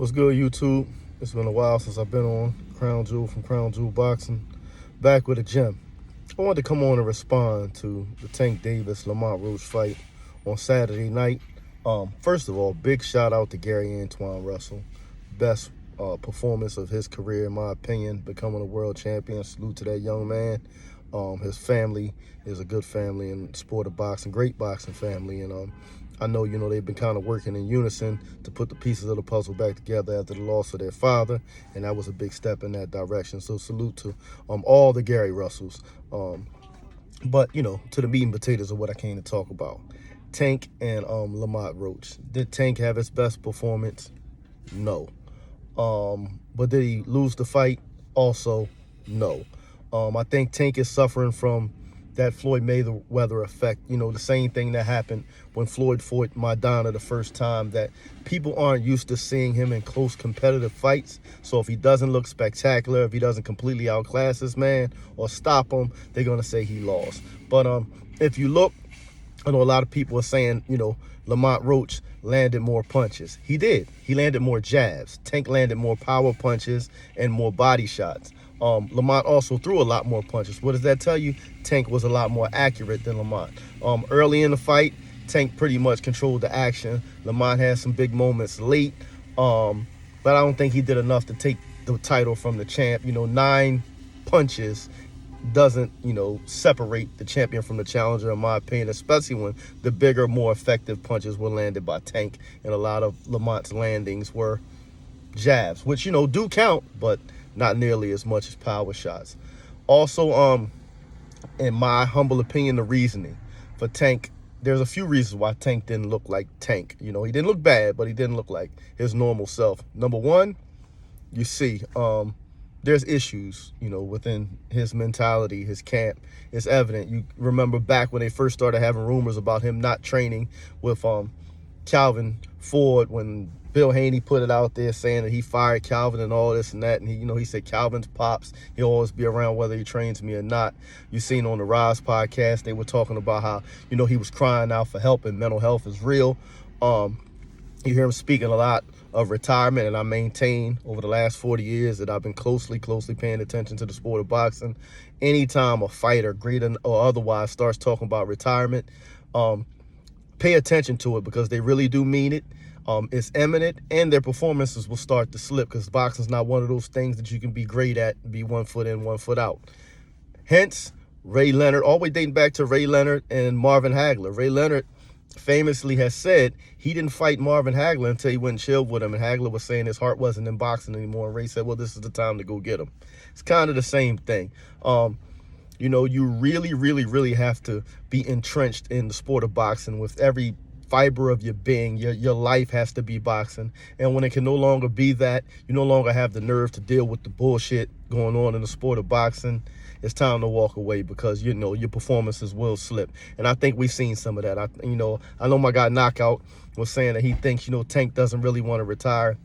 What's good, YouTube? It's been a while since I've been on Crown Jewel from Crown Jewel Boxing. Back with a gem. I wanted to come on and respond to the Tank Davis Lamont Roach fight on Saturday night. First of all, big shout out to Gary Antoine Russell. Best performance of his career, in my opinion, becoming a world champion. Salute to that young man. His family is a good family in the sport of boxing, great boxing family, and I know, they've been kind of working in unison to put the pieces of the puzzle back together after the loss of their father, and that was a big step in that direction. So salute to all the Gary Russells. But, to the meat and potatoes of what I came to talk about. Tank and Lamont Roach. Did Tank have his best performance? No. But did he lose the fight? Also, no. I think Tank is suffering from that Floyd Mayweather effect, the same thing that happened when Floyd fought Maidana the first time, that people aren't used to seeing him in close competitive fights. So if he doesn't look spectacular, if he doesn't completely outclass this man or stop him, they're going to say he lost. But if you look, I know a lot of people are saying, Lamont Roach landed more punches. He did. He landed more jabs. Tank landed more power punches and more body shots. Lamont also threw a lot more punches. What does that tell you? Tank was a lot more accurate than Lamont. Early in the fight, Tank pretty much controlled the action. Lamont had some big moments late, but I don't think he did enough to take the title from the champ. 9 punches doesn't, separate the champion from the challenger, in my opinion, especially when the bigger, more effective punches were landed by Tank, and a lot of Lamont's landings were jabs, which, do count, but not nearly as much as power shots. Also, in my humble opinion, the reasoning for Tank, there's a few reasons why Tank didn't look like Tank. He didn't look bad, but he didn't look like his normal self. Number one, you see, there's issues, within his mentality, his camp. It's evident. You remember back when they first started having rumors about him not training with Calvin Ford, when Bill Haney put it out there saying that he fired Calvin and all this and that, and he said Calvin's pops, he'll always be around whether he trains me or not. You seen on the Rise podcast, they were talking about how, he was crying out for help, and mental health is real. You hear him speaking a lot of retirement, and I maintain over the last 40 years that I've been closely paying attention to the sport of boxing. Anytime a fighter, great or otherwise, starts talking about retirement, pay attention to it, because they really do mean it. It's imminent, and their performances will start to slip, because boxing's not one of those things that you can be great at and be 1 foot in, 1 foot out. Hence, Ray Leonard, all the way dating back to Ray Leonard and Marvin Hagler. Ray Leonard famously has said he didn't fight Marvin Hagler until he went and chilled with him, and Hagler was saying his heart wasn't in boxing anymore, and Ray said, well, this is the time to go get him. It's kind of the same thing. You really have to be entrenched in the sport of boxing with every fiber of your being. Your life has to be boxing, and when it can no longer be that, you no longer have the nerve to deal with the bullshit going on in the sport of boxing, it's time to walk away, because your performances will slip. And I think we've seen some of that. I know my guy Knockout was saying that he thinks Tank doesn't really want to retire.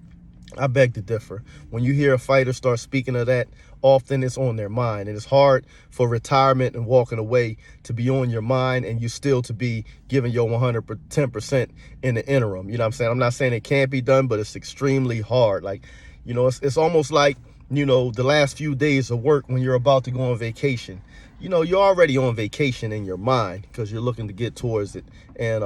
I beg to differ. When you hear a fighter start speaking of that, often it's on their mind. And it's hard for retirement and walking away to be on your mind, and you still to be giving your 110% in the interim. You know what I'm saying? I'm not saying it can't be done, but it's extremely hard. Like, it's almost like, the last few days of work when you're about to go on vacation. You're already on vacation in your mind, because you're looking to get towards it. And,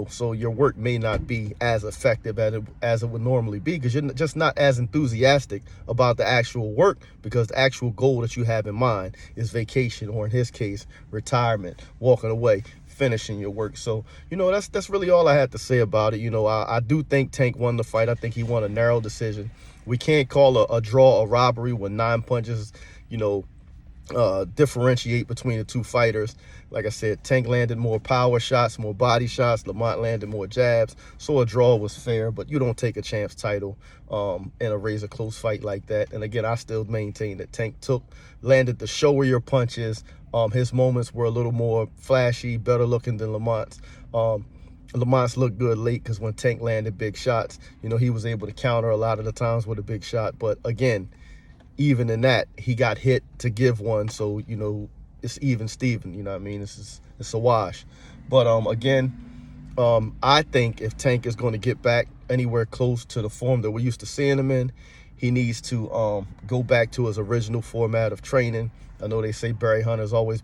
so your work may not be as effective as it would normally be, because you're just not as enthusiastic about the actual work, because the actual goal that you have in mind is vacation, or in his case, retirement, walking away, finishing your work. So, that's really all I had to say about it. I do think Tank won the fight. I think he won a narrow decision. We can't call a draw a robbery when 9 punches, differentiate between the two fighters. Like I said, Tank landed more power shots, more body shots. Lamont landed more jabs. So a draw was fair, but you don't take a champ's title in a razor close fight like that. And again, I still maintain that Tank landed the showier punches. His moments were a little more flashy, better looking than Lamont's. Lamont's looked good late, because when Tank landed big shots, he was able to counter a lot of the times with a big shot. But again, even in that, he got hit to give one, so it's even Steven. It's a wash. But again, I think if Tank is going to get back anywhere close to the form that we're used to seeing him in, he needs to go back to his original format of training. I know they say Barry Hunter's always